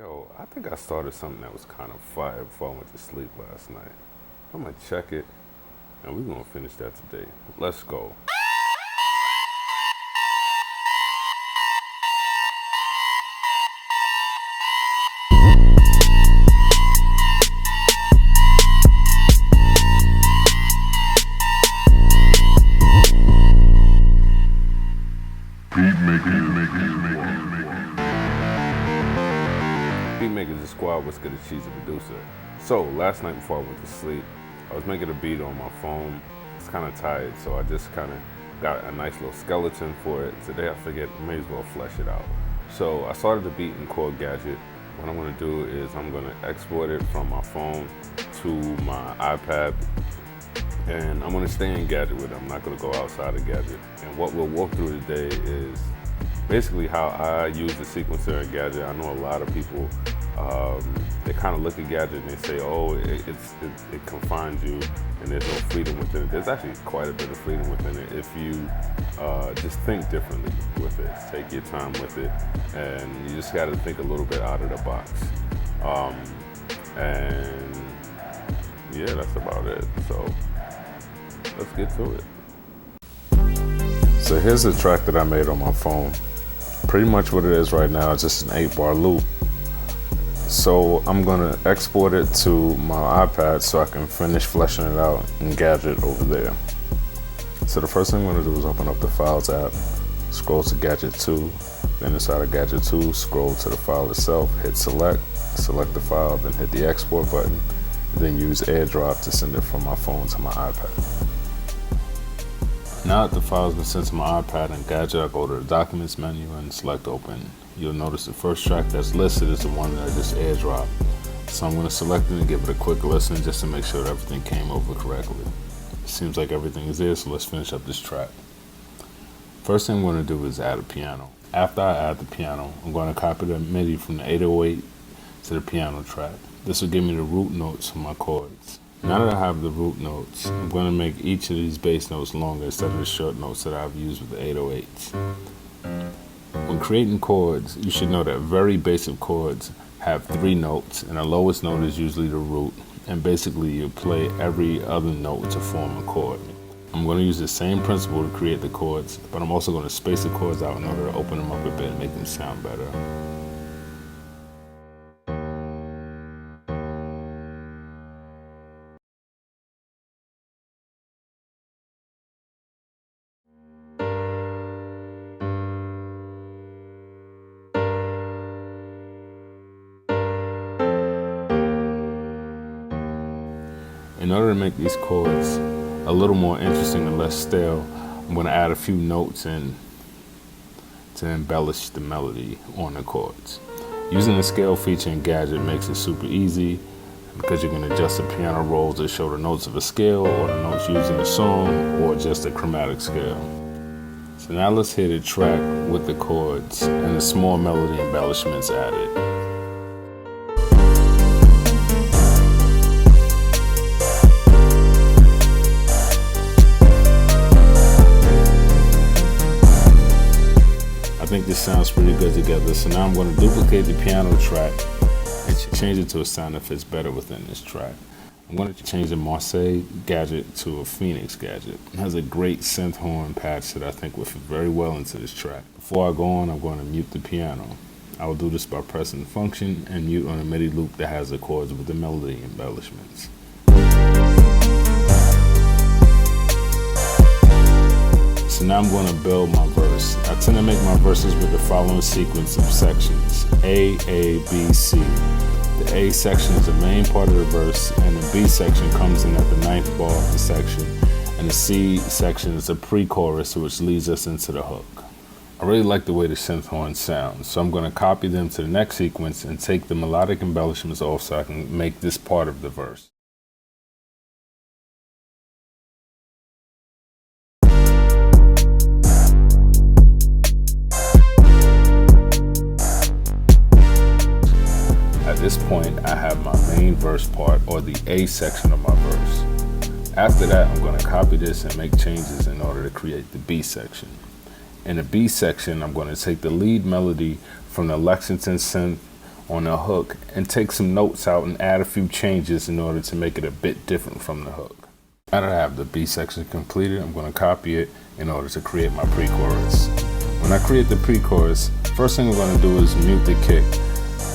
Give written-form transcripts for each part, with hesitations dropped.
Yo, I think I started something that was kind of fire before I went to sleep last night. I'm gonna check it, and we're gonna finish that today. Let's go. BeatMaker is a squad what's good as she's a producer. So last night before I went to sleep, I was making a beat on my phone. It's kind of tired, so I just kind of got a nice little skeleton for it. Today I figured I may as well flesh it out. So I started the beat in Korg Gadget. What I'm going to do is I'm going to export it from my phone to my iPad, and I'm going to stay in Gadget with it. I'm not going to go outside of Gadget. And what we'll walk through today is basically how I use the sequencer in Gadget. I know a lot of people, they kind of look at Gadget and they say, oh, it confines you and there's no freedom within it. There's actually quite a bit of freedom within it if you just think differently with it. Take your time with it, and you just got to think a little bit out of the box. And yeah, that's about it. So let's get to it. So here's the track that I made on my phone. Pretty much what it is right now is just an 8-bar loop. So I'm gonna export it to my iPad so I can finish fleshing it out in Gadget over there. So the first thing I'm gonna do is open up the Files app, scroll to Gadget 2, then inside of Gadget 2, scroll to the file itself, hit select the file, then hit the export button, then use AirDrop to send it from my phone to my iPad. Now that the file's been sent to my iPad and Gadget, I go to the Documents menu and select Open. You'll notice the first track that's listed is the one that I just airdropped. So I'm going to select it and give it a quick listen just to make sure that everything came over correctly. It seems like everything is there, so let's finish up this track. First thing I'm going to do is add a piano. After I add the piano, I'm going to copy the MIDI from the 808 to the piano track. This will give me the root notes for my chords. Now that I have the root notes, I'm going to make each of these bass notes longer instead of the short notes that I've used with the 808s. When creating chords, you should know that very basic chords have 3 notes, and the lowest note is usually the root, and basically you play every other note to form a chord. I'm going to use the same principle to create the chords, but I'm also going to space the chords out in order to open them up a bit and make them sound better. In order to make these chords a little more interesting and less stale, I'm going to add a few notes in to embellish the melody on the chords. Using the scale feature in Gadget makes it super easy because you can adjust the piano rolls to show the notes of a scale or the notes used in the song or just a chromatic scale. So now let's hear the track with the chords and the small melody embellishments added. I think this sounds pretty good together, so now I'm going to duplicate the piano track and change it to a sound that fits better within this track. I'm going to change the Marseille Gadget to a Phoenix Gadget. It has a great synth horn patch that I think will fit very well into this track. Before I go on, I'm going to mute the piano. I will do this by pressing function and mute on a MIDI loop that has the chords with the melody embellishments. So now I'm going to build my verse. I tend to make my verses with the following sequence of sections: A, B, C. The A section is the main part of the verse, and the B section comes in at the 9th bar of the section, and the C section is a pre-chorus which leads us into the hook. I really like the way the synth horn sounds, so I'm going to copy them to the next sequence and take the melodic embellishments off so I can make this part of the verse. At this point, I have my main verse part, or the A section of my verse. After that, I'm going to copy this and make changes in order to create the B section. In the B section, I'm going to take the lead melody from the Lexington synth on the hook and take some notes out and add a few changes in order to make it a bit different from the hook. Now that I have the beat section completed, I'm going to copy it in order to create my pre-chorus. When I create the pre-chorus, first thing I'm going to do is mute the kick.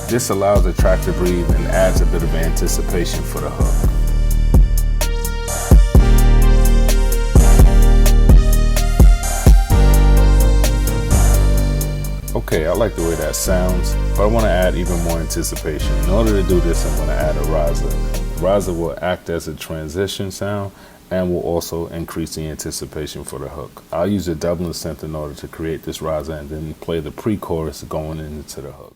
This allows the track to breathe and adds a bit of anticipation for the hook. Okay, I like the way that sounds, but I want to add even more anticipation. In order to do this, I'm going to add a riser. The riser will act as a transition sound and will also increase the anticipation for the hook. I'll use a doubling synth in order to create this riser and then play the pre-chorus going into the hook.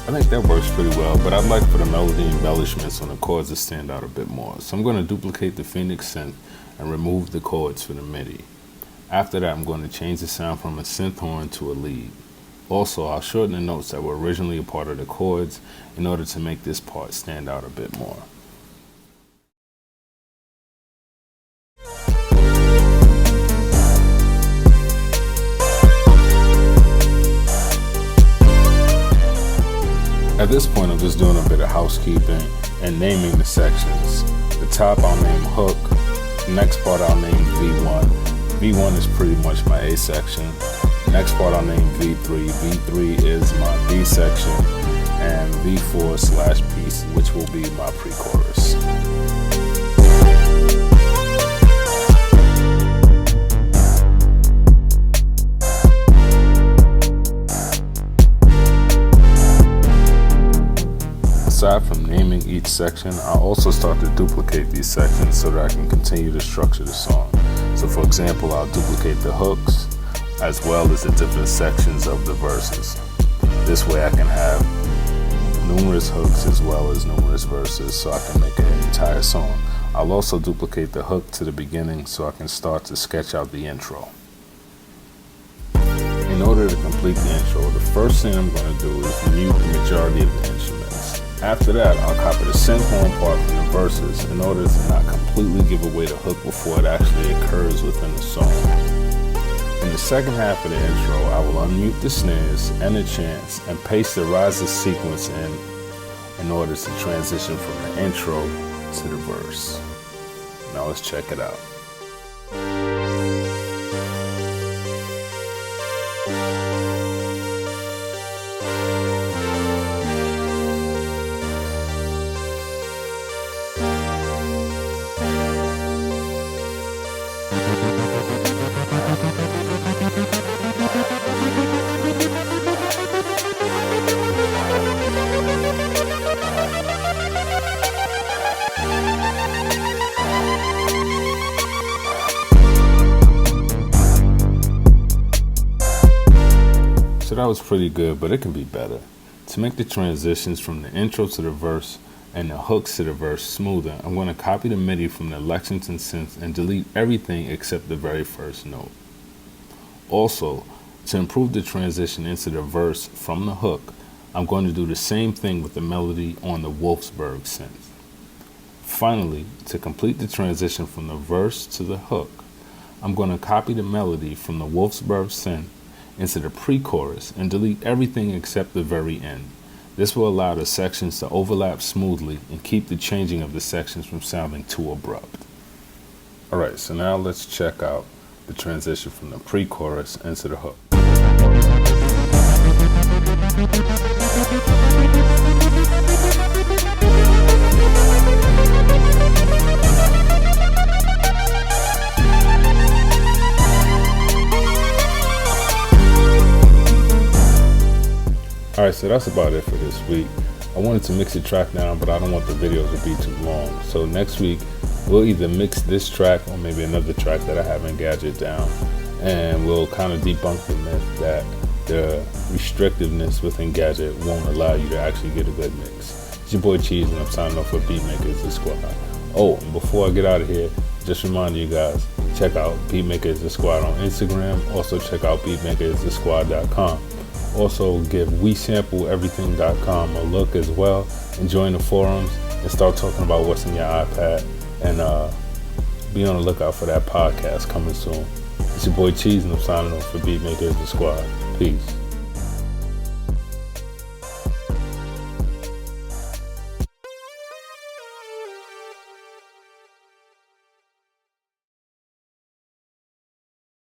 I think that works pretty well, but I'd like for the melody embellishments on the chords to stand out a bit more. So I'm going to duplicate the Phoenix synth and remove the chords for the MIDI. After that, I'm going to change the sound from a synth horn to a lead. Also, I'll shorten the notes that were originally a part of the chords in order to make this part stand out a bit more. At this point, I'm just doing a bit of housekeeping and naming the sections. The top I'll name hook, the next part I'll name V1. V1 is pretty much my A section. The next part I'll name V3. V3 is my B section, and V4/piece, which will be my pre-chorus. Aside from naming each section, I'll also start to duplicate these sections so that I can continue to structure the song. So for example, I'll duplicate the hooks as well as the different sections of the verses. This way I can have numerous hooks as well as numerous verses so I can make an entire song. I'll also duplicate the hook to the beginning so I can start to sketch out the intro. In order to complete the intro, the first thing I'm going to do is mute the majority of the instruments. After that, I'll copy the synth horn part from the verses in order to not completely give away the hook before it actually occurs within the song. In the second half of the intro, I will unmute the snares and the chants and paste the riser sequence in order to transition from the intro to the verse. Now let's check it out. So that was pretty good, but it can be better. To make the transitions from the intro to the verse and the hooks to the verse smoother, I'm going to copy the MIDI from the Lexington synth and delete everything except the very first note. Also, to improve the transition into the verse from the hook, I'm going to do the same thing with the melody on the Wolfsburg synth. Finally, to complete the transition from the verse to the hook, I'm going to copy the melody from the Wolfsburg synth into the pre-chorus and delete everything except the very end. This will allow the sections to overlap smoothly and keep the changing of the sections from sounding too abrupt. Alright, so now let's check out the transition from the pre-chorus into the hook. Alright, so that's about it for this week. I wanted to mix the track down, but I don't want the video to be too long. So next week, we'll either mix this track or maybe another track that I have in Gadget down. And we'll kind of debunk the myth that the restrictiveness within Gadget won't allow you to actually get a good mix. It's your boy Cheese, and I'm signing off for BeatMaker, the squad. Oh, and before I get out of here, just remind you guys, Check out BeatMaker is the Squad on Instagram. Also check out beatmakeristhesquad.com. Also give WeSampleEverything.com a look as well, and join the forums and start talking about what's in your iPad, and be on the lookout for that podcast coming soon. It's your boy Cheese, and I'm signing off for BeatMaker is the Squad. Peace.